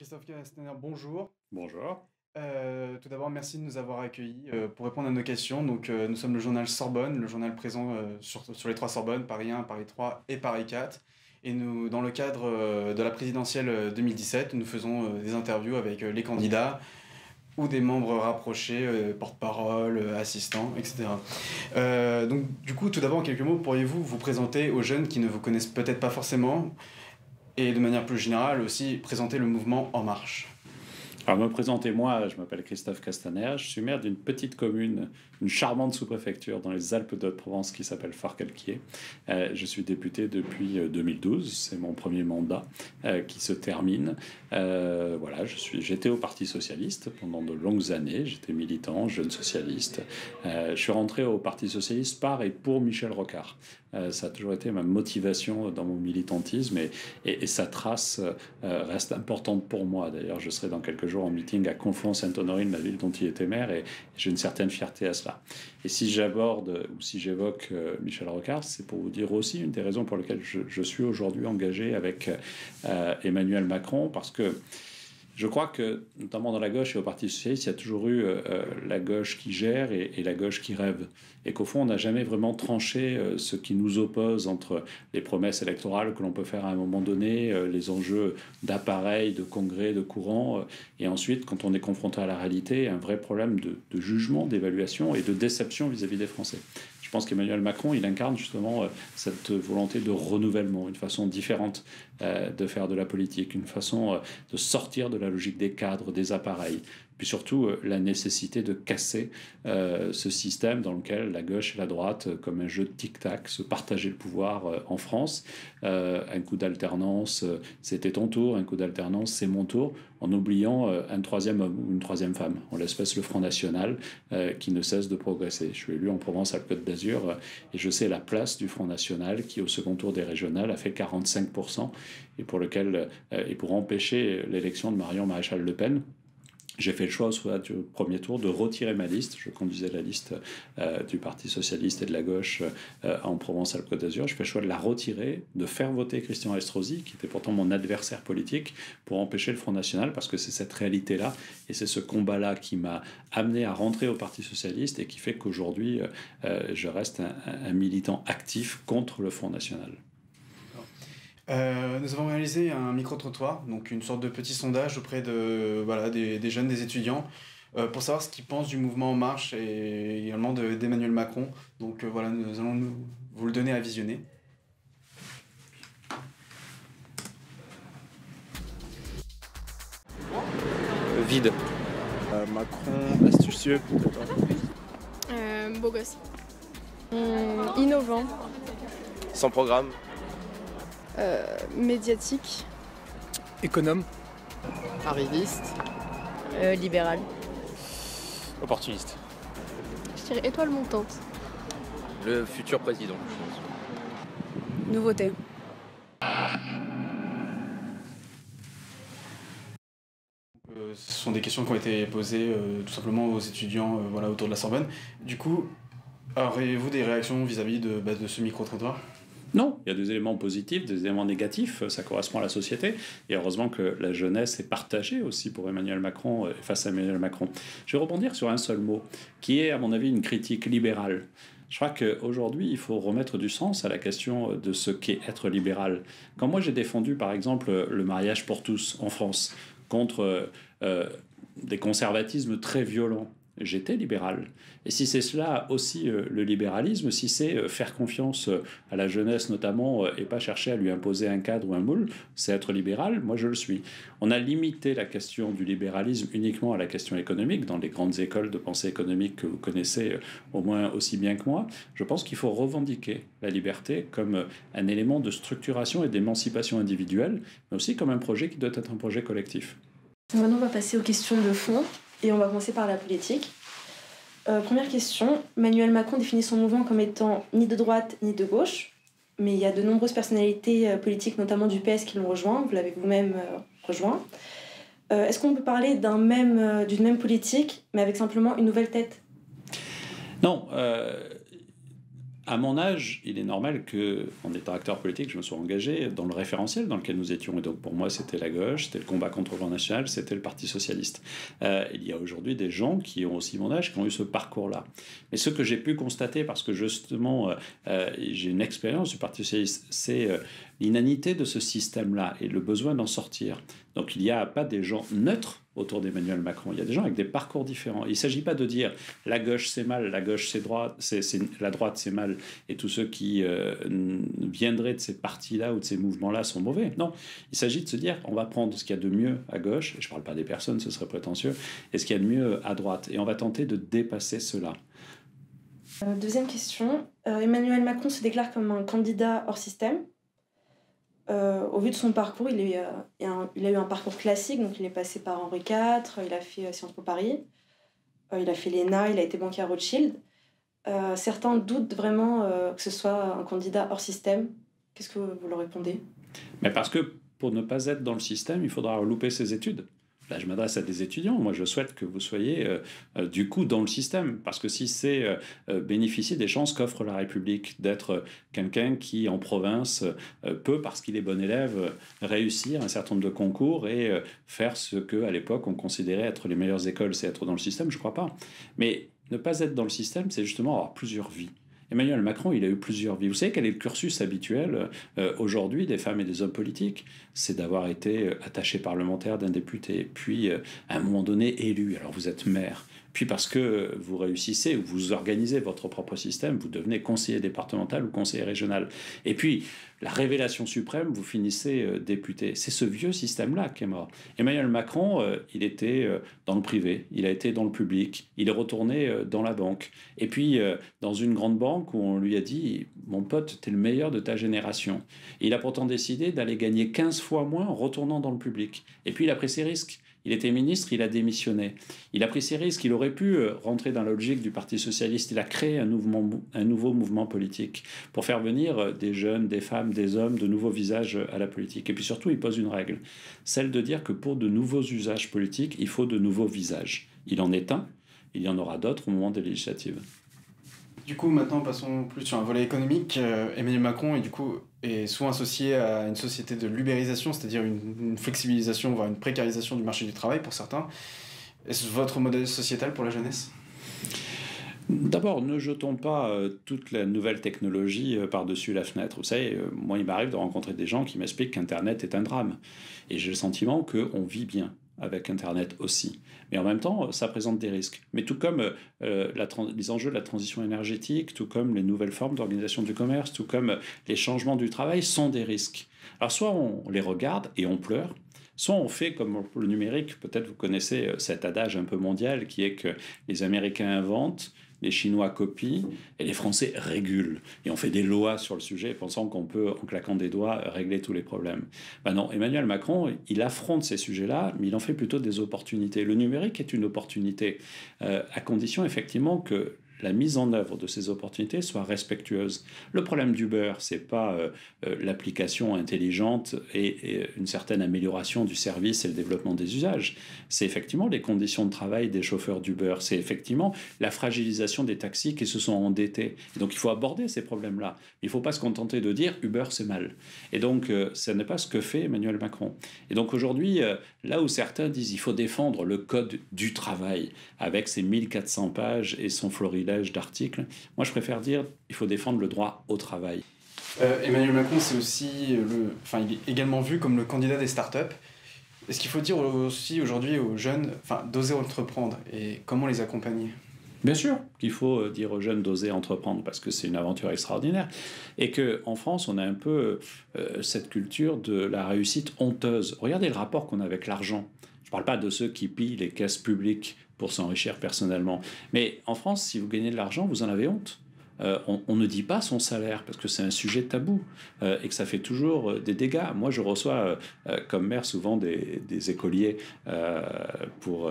Christophe Castaner, bonjour. Bonjour. Tout d'abord, merci de nous avoir accueillis pour répondre à nos questions. Donc, nous sommes le journal Sorbonne, le journal présent sur les trois Sorbonnes, Paris 1, Paris 3 et Paris 4. Et nous, dans le cadre de la présidentielle 2017, nous faisons des interviews avec les candidats ou des membres rapprochés, porte-parole, assistants, etc. Donc, du coup, tout d'abord, en quelques mots, pourriez-vous vous présenter aux jeunes qui ne vous connaissent peut-être pas forcément et de manière plus générale aussi présenter le mouvement En Marche? Alors, me présenter, moi, je m'appelle Christophe Castaner, je suis maire d'une petite commune, une charmante sous-préfecture dans les Alpes de Haute-Provence qui s'appelle Forcalquier. Je suis député depuis 2012, c'est mon premier mandat qui se termine. Voilà, j'étais au Parti Socialiste pendant de longues années, j'étais militant, jeune socialiste. Je suis rentré au Parti Socialiste par et pour Michel Rocard. Ça a toujours été ma motivation dans mon militantisme et sa trace reste importante pour moi. D'ailleurs, je serai dans quelques jours en meeting à Conflans-Sainte-Honorine, la ville dont il était maire, et j'ai une certaine fierté à cela. Et si j'aborde ou si j'évoque Michel Rocard, c'est pour vous dire aussi une des raisons pour lesquelles je suis aujourd'hui engagé avec Emmanuel Macron, parce que je crois que, notamment dans la gauche et au Parti socialiste, il y a toujours eu la gauche qui gère et la gauche qui rêve. Et qu'au fond, on n'a jamais vraiment tranché ce qui nous oppose entre les promesses électorales que l'on peut faire à un moment donné, les enjeux d'appareil, de congrès, de courant, et ensuite, quand on est confronté à la réalité, un vrai problème de jugement, d'évaluation et de déception vis-à-vis des Français. Je pense qu'Emmanuel Macron, il incarne justement cette volonté de renouvellement, une façon différente de faire de la politique, une façon de sortir de la logique des cadres, des appareils, puis surtout la nécessité de casser ce système dans lequel la gauche et la droite, comme un jeu de tic-tac, se partageaient le pouvoir en France. Un coup d'alternance, c'était ton tour, un coup d'alternance, c'est mon tour, en oubliant un troisième homme ou une troisième femme, en l'espèce le Front National, qui ne cesse de progresser. Je suis élu en Provence-Alpes-Côte d'Azur et je sais la place du Front National qui, au second tour des régionales, a fait 45% et pour lequel, et pour empêcher l'élection de Marion Maréchal Le Pen, j'ai fait le choix du premier tour de retirer ma liste. Je conduisais la liste du Parti Socialiste et de la gauche en Provence-Alpes-Côte d'Azur. Je fais le choix de la retirer, de faire voter Christian Estrosi, qui était pourtant mon adversaire politique, pour empêcher le Front National, parce que c'est cette réalité-là et c'est ce combat-là qui m'a amené à rentrer au Parti Socialiste et qui fait qu'aujourd'hui, je reste un militant actif contre le Front National. Nous avons réalisé un micro-trottoir, donc une sorte de petit sondage auprès des jeunes, des étudiants, pour savoir ce qu'ils pensent du mouvement En Marche et également d'Emmanuel Macron. Donc voilà, nous allons vous le donner à visionner. Vide. Macron, astucieux. Beau gosse. Innovant. Sans programme. Médiatique. Économe. Arriviste. Libéral. Opportuniste. Je dirais étoile montante. Le futur président. Nouveauté. Ce sont des questions qui ont été posées tout simplement aux étudiants autour de la Sorbonne. Du coup, auriez-vous des réactions vis-à-vis de ce micro-trottoir ? Non, il y a des éléments positifs, des éléments négatifs, ça correspond à la société. Et heureusement que la jeunesse est partagée aussi pour Emmanuel Macron, face à Emmanuel Macron. Je vais rebondir sur un seul mot, qui est à mon avis une critique libérale. Je crois qu'aujourd'hui, il faut remettre du sens à la question de ce qu'est être libéral. Quand moi j'ai défendu par exemple le mariage pour tous en France, contre des conservatismes très violents, j'étais libéral. Et si c'est cela aussi le libéralisme, si c'est faire confiance à la jeunesse notamment et pas chercher à lui imposer un cadre ou un moule, c'est être libéral, moi je le suis. On a limité la question du libéralisme uniquement à la question économique dans les grandes écoles de pensée économique que vous connaissez au moins aussi bien que moi. Je pense qu'il faut revendiquer la liberté comme un élément de structuration et d'émancipation individuelle, mais aussi comme un projet qui doit être un projet collectif. Maintenant on va passer aux questions de fond. Et on va commencer par la politique. Première question, Emmanuel Macron définit son mouvement comme étant ni de droite ni de gauche, mais il y a de nombreuses personnalités politiques, notamment du PS, qui l'ont rejoint, vous l'avez vous-même rejoint. Est-ce qu'on peut parler d'une même politique, mais avec simplement une nouvelle tête ? Non. à mon âge, il est normal qu'en étant acteur politique, je me sois engagé dans le référentiel dans lequel nous étions. Et donc pour moi, c'était la gauche, c'était le combat contre le Front National, c'était le Parti Socialiste. Il y a aujourd'hui des gens qui ont aussi mon âge, qui ont eu ce parcours-là. Mais ce que j'ai pu constater, parce que justement, j'ai une expérience du Parti Socialiste, c'est l'inanité de ce système-là et le besoin d'en sortir. Donc il n'y a pas des gens neutres autour d'Emmanuel Macron. Il y a des gens avec des parcours différents. Il ne s'agit pas de dire la gauche c'est mal, la gauche c'est droite, la droite c'est mal, et tous ceux qui viendraient de ces partis-là ou de ces mouvements-là sont mauvais. Non, il s'agit de se dire on va prendre ce qu'il y a de mieux à gauche, et je ne parle pas des personnes, ce serait prétentieux, et ce qu'il y a de mieux à droite, et on va tenter de dépasser cela. Deuxième question. Emmanuel Macron se déclare comme un candidat hors système. Au vu de son parcours, il a eu un parcours classique, donc il est passé par Henri IV, il a fait Sciences Po Paris, il a fait l'ENA, il a été banquier à Rothschild. Certains doutent vraiment que ce soit un candidat hors système. Qu'est-ce que vous leur répondez ? Mais parce que pour ne pas être dans le système, il faudra louper ses études. Là, je m'adresse à des étudiants. Moi, je souhaite que vous soyez du coup dans le système. Parce que si c'est bénéficier des chances qu'offre la République, d'être quelqu'un qui, en province, peut, parce qu'il est bon élève, réussir un certain nombre de concours et faire ce qu'à l'époque, on considérait être les meilleures écoles, c'est être dans le système, je ne crois pas. Mais ne pas être dans le système, c'est justement avoir plusieurs vies. Emmanuel Macron, il a eu plusieurs vies. Vous savez quel est le cursus habituel aujourd'hui des femmes et des hommes politiques ? C'est d'avoir été attaché parlementaire d'un député, puis à un moment donné élu. Alors vous êtes maire. Puis parce que vous réussissez ou vous organisez votre propre système, vous devenez conseiller départemental ou conseiller régional. Et puis, la révélation suprême, vous finissez député. C'est ce vieux système-là qui est mort. Emmanuel Macron, il était dans le privé, il a été dans le public, il est retourné dans la banque. Et puis, dans une grande banque où on lui a dit « Mon pote, t'es le meilleur de ta génération ». Il a pourtant décidé d'aller gagner 15 fois moins en retournant dans le public. Et puis, il a pris ses risques. Il était ministre, il a démissionné. Il a pris ses risques, il aurait pu rentrer dans la logique du Parti Socialiste. Il a créé un nouveau mouvement politique pour faire venir des jeunes, des femmes, des hommes, de nouveaux visages à la politique. Et puis surtout, il pose une règle, celle de dire que pour de nouveaux usages politiques, il faut de nouveaux visages. Il en est un, il y en aura d'autres au moment des législatives. Du coup, maintenant, passons plus sur un volet économique. Emmanuel Macron est souvent associé à une société de l'ubérisation, c'est-à-dire une flexibilisation, voire une précarisation du marché du travail pour certains. Est-ce votre modèle sociétal pour la jeunesse ? D'abord, ne jetons pas toute la nouvelle technologie par-dessus la fenêtre. Vous savez, moi, il m'arrive de rencontrer des gens qui m'expliquent qu'Internet est un drame. Et j'ai le sentiment qu'on vit bien avec Internet aussi. Mais en même temps, ça présente des risques. Mais tout comme les enjeux de la transition énergétique, tout comme les nouvelles formes d'organisation du commerce, tout comme les changements du travail sont des risques. Alors soit on les regarde et on pleure, soit on fait comme le numérique, peut-être vous connaissez cet adage un peu mondial qui est que les Américains inventent, les Chinois copient et les Français régulent. Et on fait des lois sur le sujet pensant qu'on peut, en claquant des doigts, régler tous les problèmes. Ben non, Emmanuel Macron, il affronte ces sujets-là, mais il en fait plutôt des opportunités. Le numérique est une opportunité, à condition effectivement que la mise en œuvre de ces opportunités soit respectueuse. Le problème d'Uber, c'est pas l'application intelligente et une certaine amélioration du service et le développement des usages. C'est effectivement les conditions de travail des chauffeurs d'Uber. C'est effectivement la fragilisation des taxis qui se sont endettés. Et donc il faut aborder ces problèmes-là. Il ne faut pas se contenter de dire Uber c'est mal. Et donc ce n'est pas ce que fait Emmanuel Macron. Et donc aujourd'hui, là où certains disent il faut défendre le code du travail avec ses 1400 pages et son florilège d'articles, moi je préfère dire il faut défendre le droit au travail. Emmanuel Macron, c'est aussi il est également vu comme le candidat des startups. Est-ce qu'il faut dire aussi aujourd'hui aux jeunes d'oser entreprendre et comment les accompagner ? Bien sûr qu'il faut dire aux jeunes d'oser entreprendre parce que c'est une aventure extraordinaire et qu'en France, on a un peu cette culture de la réussite honteuse. Regardez le rapport qu'on a avec l'argent. Je ne parle pas de ceux qui pillent les caisses publiques pour s'enrichir personnellement. Mais en France, si vous gagnez de l'argent, vous en avez honte. On ne dit pas son salaire parce que c'est un sujet tabou et que ça fait toujours des dégâts. Moi, je reçois comme maire souvent des écoliers pour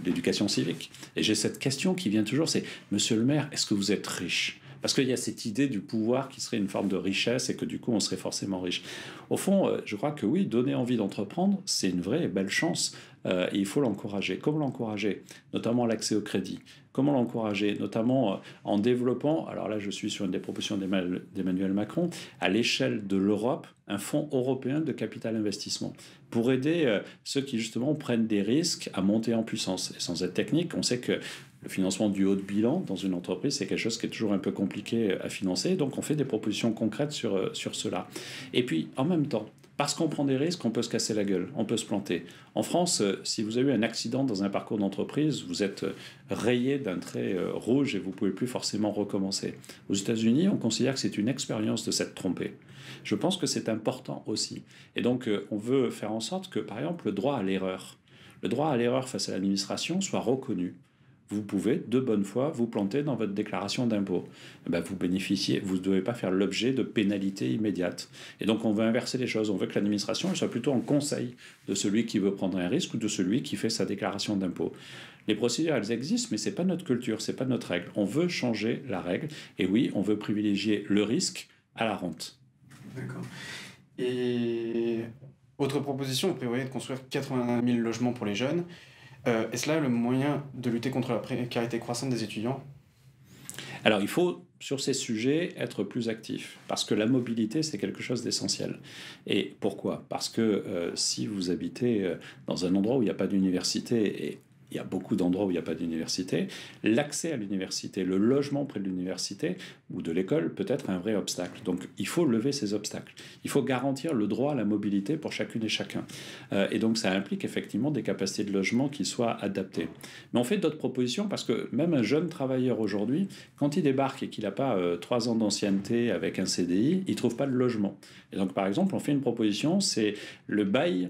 l'éducation civique. Et j'ai cette question qui vient toujours, c'est « Monsieur le maire, est-ce que vous êtes riche ?» Parce qu'il y a cette idée du pouvoir qui serait une forme de richesse et que du coup on serait forcément riche. Au fond, je crois que oui, donner envie d'entreprendre, c'est une vraie et belle chance. Et il faut l'encourager. Comment l'encourager? Notamment l'accès au crédit. Comment l'encourager? Notamment en développant, alors là je suis sur une des propositions d'Emmanuel Macron, à l'échelle de l'Europe, un fonds européen de capital investissement pour aider ceux qui justement prennent des risques à monter en puissance. Et sans être technique, on sait que le financement du haut de bilan dans une entreprise, c'est quelque chose qui est toujours un peu compliqué à financer. Donc on fait des propositions concrètes sur cela. Et puis en même temps, parce qu'on prend des risques, on peut se casser la gueule, on peut se planter. En France, si vous avez eu un accident dans un parcours d'entreprise, vous êtes rayé d'un trait rouge et vous ne pouvez plus forcément recommencer. Aux États-Unis, on considère que c'est une expérience de s'être trompé. Je pense que c'est important aussi. Et donc, on veut faire en sorte que, par exemple, le droit à l'erreur face à l'administration soit reconnu. Vous pouvez, de bonne foi, vous planter dans votre déclaration d'impôt. Vous bénéficiez, vous ne devez pas faire l'objet de pénalités immédiates. Et donc, on veut inverser les choses. On veut que l'administration soit plutôt en conseil de celui qui veut prendre un risque ou de celui qui fait sa déclaration d'impôt. Les procédures, elles existent, mais ce n'est pas notre culture, ce n'est pas notre règle. On veut changer la règle. Et oui, on veut privilégier le risque à la rente. D'accord. Et autre proposition, vous prévoyez de construire 81 000 logements pour les jeunes. Est-ce là le moyen de lutter contre la précarité croissante des étudiants? Alors, il faut, sur ces sujets, être plus actif, parce que la mobilité, c'est quelque chose d'essentiel. Et pourquoi? Parce que si vous habitez dans un endroit où il n'y a pas d'université, et il y a beaucoup d'endroits où il n'y a pas d'université, l'accès à l'université, le logement près de l'université ou de l'école peut être un vrai obstacle. Donc il faut lever ces obstacles. Il faut garantir le droit à la mobilité pour chacune et chacun. Et donc ça implique effectivement des capacités de logement qui soient adaptées. Mais on fait d'autres propositions parce que même un jeune travailleur aujourd'hui, quand il débarque et qu'il n'a pas 3 ans d'ancienneté avec un CDI, il ne trouve pas de logement. Et donc par exemple, on fait une proposition, c'est le bail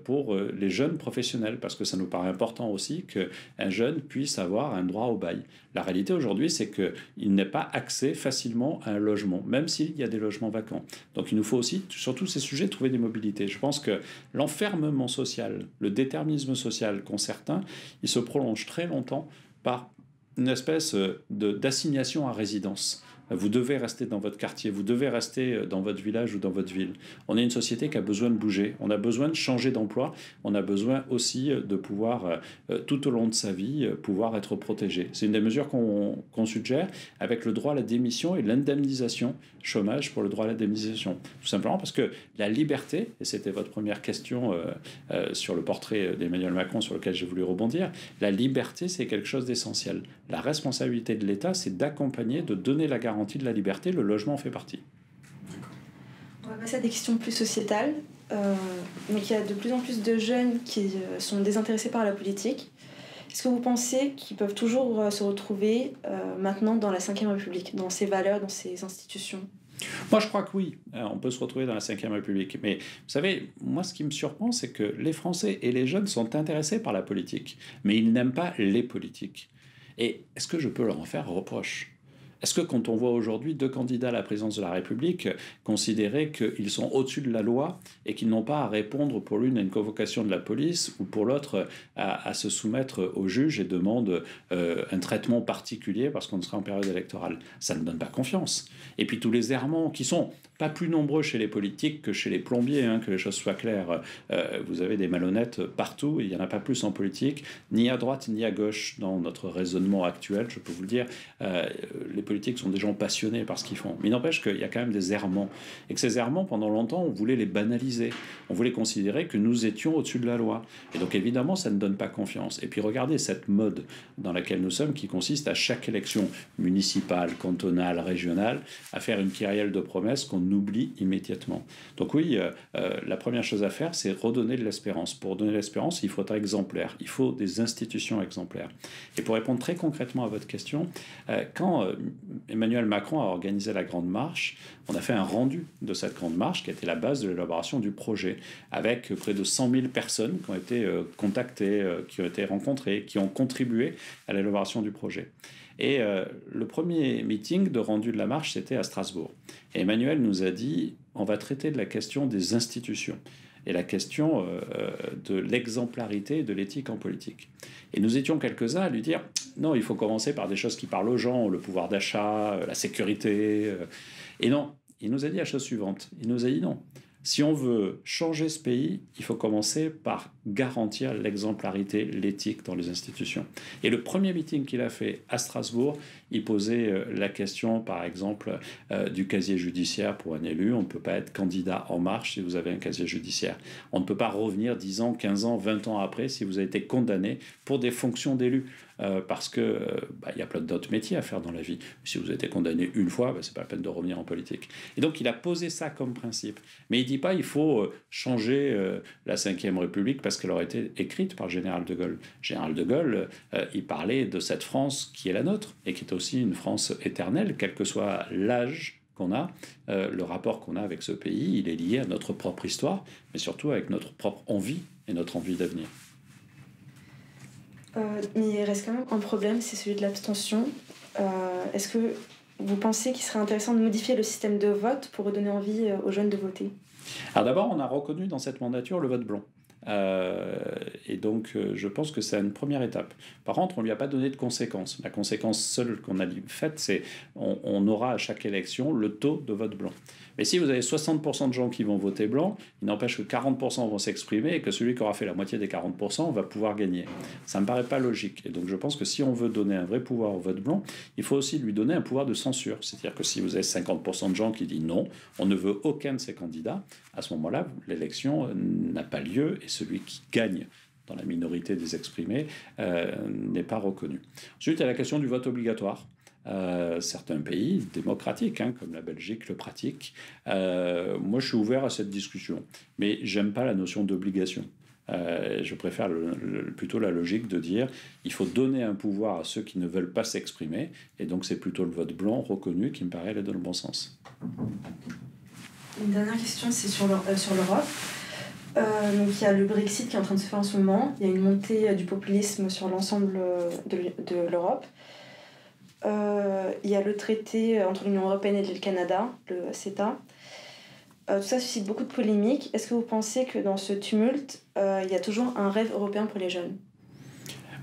pour les jeunes professionnels, parce que ça nous paraît important aussi qu'un jeune puisse avoir un droit au bail. La réalité aujourd'hui, c'est qu'il n'est pas accès facilement à un logement, même s'il y a des logements vacants. Donc il nous faut aussi, sur tous ces sujets, trouver des mobilités. Je pense que l'enfermement social, le déterminisme social qu'ont certains, il se prolonge très longtemps par une espèce d'assignation à résidence. Vous devez rester dans votre quartier, vous devez rester dans votre village ou dans votre ville. On est une société qui a besoin de bouger, on a besoin de changer d'emploi, on a besoin aussi de pouvoir, tout au long de sa vie, pouvoir être protégé. C'est une des mesures qu'on suggère avec le droit à la démission et l'indemnisation chômage pour le droit à l'indemnisation. Tout simplement parce que la liberté, et c'était votre première question sur le portrait d'Emmanuel Macron sur lequel j'ai voulu rebondir, la liberté c'est quelque chose d'essentiel. La responsabilité de l'État c'est d'accompagner, de donner la garantie de la liberté, le logement en fait partie. On va passer à des questions plus sociétales. Donc il y a de plus en plus de jeunes qui sont désintéressés par la politique. Est-ce que vous pensez qu'ils peuvent toujours se retrouver maintenant dans la Ve République, dans ses valeurs, dans ses institutions? Moi, je crois que oui, on peut se retrouver dans la Ve République. Mais vous savez, moi, ce qui me surprend, c'est que les Français et les jeunes sont intéressés par la politique, mais ils n'aiment pas les politiques. Et est-ce que je peux leur en faire reproche ? Est-ce que quand on voit aujourd'hui 2 candidats à la présidence de la République considérer qu'ils sont au-dessus de la loi et qu'ils n'ont pas à répondre pour l'une à une convocation de la police ou pour l'autre à se soumettre au juge et demandent un traitement particulier parce qu'on serait en période électorale, ça ne donne pas confiance. Et puis tous les errements qui sont pas plus nombreux chez les politiques que chez les plombiers, que les choses soient claires. Vous avez des malhonnêtes partout et il n'y en a pas plus en politique, ni à droite ni à gauche dans notre raisonnement actuel, je peux vous le dire. Les politiques sont des gens passionnés par ce qu'ils font. Mais il n'empêche qu'il y a quand même des errements. Et que ces errements, pendant longtemps, on voulait les banaliser. On voulait considérer que nous étions au-dessus de la loi. Et donc évidemment, ça ne donne pas confiance. Et puis regardez cette mode dans laquelle nous sommes qui consiste à chaque élection municipale, cantonale, régionale, à faire une kyrielle de promesses qu'on oublie immédiatement. Donc oui, la première chose à faire, c'est redonner de l'espérance. Pour donner de l'espérance, il faut être exemplaire. Il faut des institutions exemplaires. Et pour répondre très concrètement à votre question, quand Emmanuel Macron a organisé la Grande Marche, on a fait un rendu de cette Grande Marche qui a été la base de l'élaboration du projet, avec près de 100 000 personnes qui ont été contactées, qui ont été rencontrées, qui ont contribué à l'élaboration du projet. Et le premier meeting de rendu de la marche, c'était à Strasbourg. Et Emmanuel nous a dit, on va traiter de la question des institutions et la question de l'exemplarité et de l'éthique en politique. Et nous étions quelques-uns à lui dire, non, il faut commencer par des choses qui parlent aux gens, le pouvoir d'achat, la sécurité. Et non, il nous a dit la chose suivante. Il nous a dit non. Si on veut changer ce pays, il faut commencer par garantir l'exemplarité, l'éthique dans les institutions. Et le premier meeting qu'il a fait à Strasbourg, il posait la question, par exemple, du casier judiciaire pour un élu. On ne peut pas être candidat En Marche si vous avez un casier judiciaire. On ne peut pas revenir 10 ans, 15 ans, 20 ans après si vous avez été condamné pour des fonctions d'élu. Parce que y a plein d'autres métiers à faire dans la vie. Si vous avez été condamné une fois, c'est pas la peine de revenir en politique. Et donc il a posé ça comme principe. Mais il dit pas il faut changer la Ve République parce qu'elle aurait été écrite par le général de Gaulle. Général de Gaulle, il parlait de cette France qui est la nôtre et qui est aussi une France éternelle, quel que soit l'âge qu'on a, le rapport qu'on a avec ce pays, il est lié à notre propre histoire, mais surtout avec notre propre envie et notre envie d'avenir. Mais il reste quand même un problème, c'est celui de l'abstention. Est-ce que vous pensez qu'il serait intéressant de modifier le système de vote pour redonner envie aux jeunes de voter ? Alors d'abord, on a reconnu dans cette mandature le vote blanc. Et donc, je pense que c'est une première étape. Par contre, on ne lui a pas donné de conséquences. La conséquence seule qu'on a faite, c'est on aura à chaque élection le taux de vote blanc. Mais si vous avez 60% de gens qui vont voter blanc, il n'empêche que 40% vont s'exprimer et que celui qui aura fait la moitié des 40% va pouvoir gagner. Ça ne me paraît pas logique. Et donc je pense que si on veut donner un vrai pouvoir au vote blanc, il faut aussi lui donner un pouvoir de censure. C'est-à-dire que si vous avez 50% de gens qui disent non, on ne veut aucun de ces candidats, à ce moment-là, l'élection n'a pas lieu et celui qui gagne dans la minorité des exprimés n'est pas reconnu. Ensuite, il y a la question du vote obligatoire. Certains pays démocratiques, comme la Belgique, le pratiquent. Moi, je suis ouvert à cette discussion, mais j'aime pas la notion d'obligation. Je préfère plutôt la logique de dire il faut donner un pouvoir à ceux qui ne veulent pas s'exprimer, et donc c'est plutôt le vote blanc reconnu qui me paraît aller dans le bon sens. Une dernière question, c'est sur l'Europe. Donc il y a le Brexit qui est en train de se faire en ce moment, il y a une montée du populisme sur l'ensemble de l'Europe. Il y a le traité entre l'Union européenne et le Canada, le CETA. Tout ça suscite beaucoup de polémiques. Est-ce que vous pensez que dans ce tumulte, il y a toujours un rêve européen pour les jeunes ?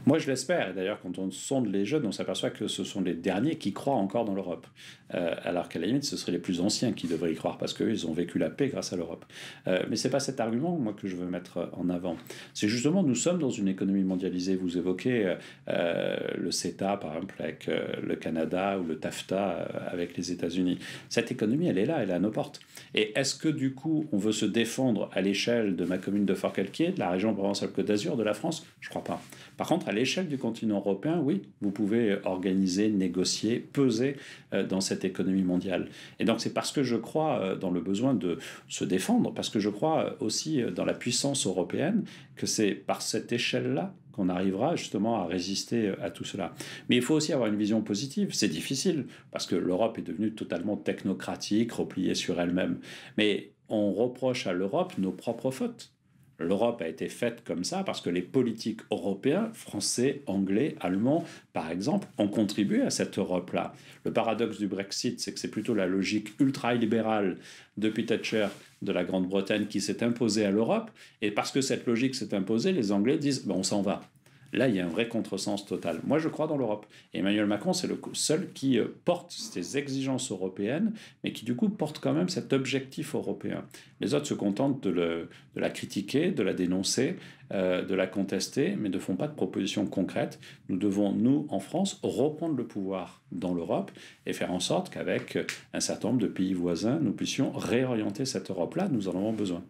Moi, je l'espère. Et d'ailleurs, quand on sonde les jeunes, on s'aperçoit que ce sont les derniers qui croient encore dans l'Europe. Alors qu'à la limite, ce seraient les plus anciens qui devraient y croire, parce qu'eux, ils ont vécu la paix grâce à l'Europe. Mais ce n'est pas cet argument, moi, que je veux mettre en avant. C'est justement, nous sommes dans une économie mondialisée. Vous évoquez le CETA, par exemple, avec le Canada, ou le TAFTA avec les États-Unis. Cette économie, elle est là, elle est à nos portes. Et est-ce que, du coup, on veut se défendre à l'échelle de ma commune de Forcalquier, de la région Provence-Alpes-Côte d'Azur, de la France ? Je ne crois pas. Par contre, à l'échelle du continent européen, oui, vous pouvez organiser, négocier, peser dans cette économie mondiale. Et donc, c'est parce que je crois dans le besoin de se défendre, parce que je crois aussi dans la puissance européenne, que c'est par cette échelle-là qu'on arrivera justement à résister à tout cela. Mais il faut aussi avoir une vision positive. C'est difficile, parce que l'Europe est devenue totalement technocratique, repliée sur elle-même. Mais on reproche à l'Europe nos propres fautes. L'Europe a été faite comme ça parce que les politiques européens, français, anglais, allemands, par exemple, ont contribué à cette Europe-là. Le paradoxe du Brexit, c'est que c'est plutôt la logique ultra-libérale depuis Thatcher de la Grande-Bretagne qui s'est imposée à l'Europe. Et parce que cette logique s'est imposée, les Anglais disent on s'en va. Là, il y a un vrai contresens total. Moi, je crois dans l'Europe. Et Emmanuel Macron, c'est le seul qui porte ces exigences européennes, mais qui, du coup, porte quand même cet objectif européen. Les autres se contentent de la critiquer, de la dénoncer, de la contester, mais ne font pas de propositions concrètes. Nous devons, nous, en France, reprendre le pouvoir dans l'Europe et faire en sorte qu'avec un certain nombre de pays voisins, nous puissions réorienter cette Europe-là. Nous en avons besoin.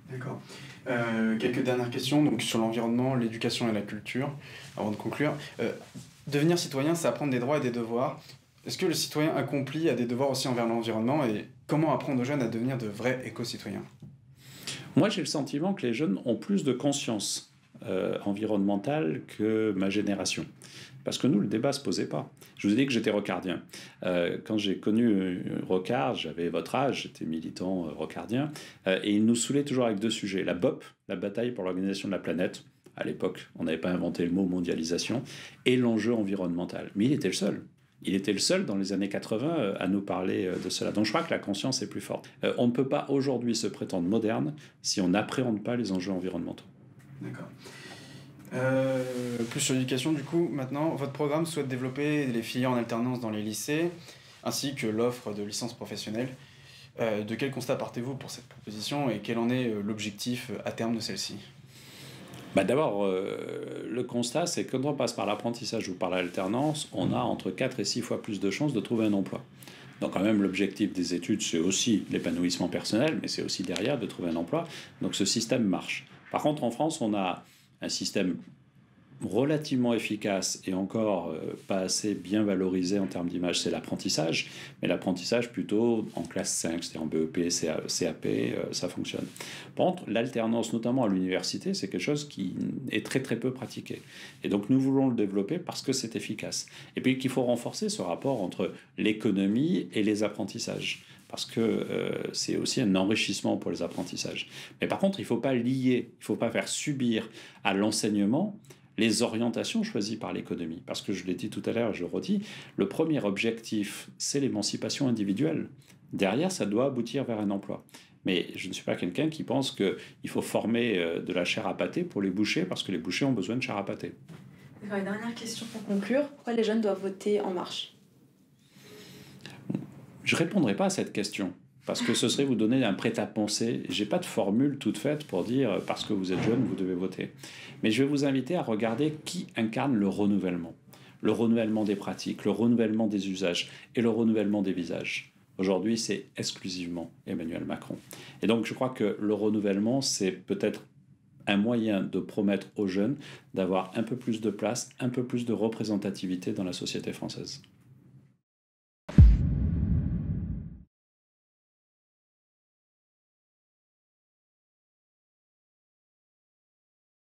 D'accord. Quelques dernières questions donc, sur l'environnement, l'éducation et la culture, avant de conclure. Devenir citoyen, c'est apprendre des droits et des devoirs. Est-ce que le citoyen accompli a des devoirs aussi envers l'environnement et comment apprendre aux jeunes à devenir de vrais éco-citoyens ? Moi, j'ai le sentiment que les jeunes ont plus de conscience environnementale que ma génération. Parce que nous, le débat ne se posait pas. Je vous ai dit que j'étais rocardien. Quand j'ai connu Rocard, j'avais votre âge, j'étais militant rocardien, et il nous saoulait toujours avec deux sujets. La BOP, la bataille pour l'organisation de la planète. À l'époque, on n'avait pas inventé le mot mondialisation, et l'enjeu environnemental. Mais il était le seul. Il était le seul dans les années 80 à nous parler de cela. Donc je crois que la conscience est plus forte. On ne peut pas aujourd'hui se prétendre moderne si on n'appréhende pas les enjeux environnementaux. D'accord. Plus sur l'éducation, du coup, maintenant, votre programme souhaite développer les filières en alternance dans les lycées, ainsi que l'offre de licence professionnelle. De quel constat partez-vous pour cette proposition et quel en est l'objectif à terme de celle-ci? D'abord, le constat, c'est que quand on passe par l'apprentissage ou par l'alternance, on a entre 4 et 6 fois plus de chances de trouver un emploi. Donc quand même, l'objectif des études, c'est aussi l'épanouissement personnel, mais c'est aussi derrière de trouver un emploi. Donc ce système marche. Par contre, en France, on a un système relativement efficace et encore pas assez bien valorisé en termes d'image, c'est l'apprentissage, mais l'apprentissage plutôt en classe 5, c'est-à-dire en BEP, CAP, ça fonctionne. Par contre, l'alternance, notamment à l'université, c'est quelque chose qui est très très peu pratiqué. Et donc nous voulons le développer parce que c'est efficace. Et puis qu'il faut renforcer ce rapport entre l'économie et les apprentissages, parce que c'est aussi un enrichissement pour les apprentissages. Mais par contre, il ne faut pas lier, il ne faut pas faire subir à l'enseignement les orientations choisies par l'économie. Parce que je l'ai dit tout à l'heure, je le redis, le premier objectif, c'est l'émancipation individuelle. Derrière, ça doit aboutir vers un emploi. Mais je ne suis pas quelqu'un qui pense qu'il faut former de la chair à pâté pour les bouchers, parce que les bouchers ont besoin de chair à pâté. D'accord, et dernière question pour conclure. Pourquoi les jeunes doivent voter En Marche ? Je ne répondrai pas à cette question, parce que ce serait vous donner un prêt-à-penser. Je n'ai pas de formule toute faite pour dire « parce que vous êtes jeune, vous devez voter ». Mais je vais vous inviter à regarder qui incarne le renouvellement des pratiques, le renouvellement des usages et le renouvellement des visages. Aujourd'hui, c'est exclusivement Emmanuel Macron. Et donc, je crois que le renouvellement, c'est peut-être un moyen de promettre aux jeunes d'avoir un peu plus de place, un peu plus de représentativité dans la société française.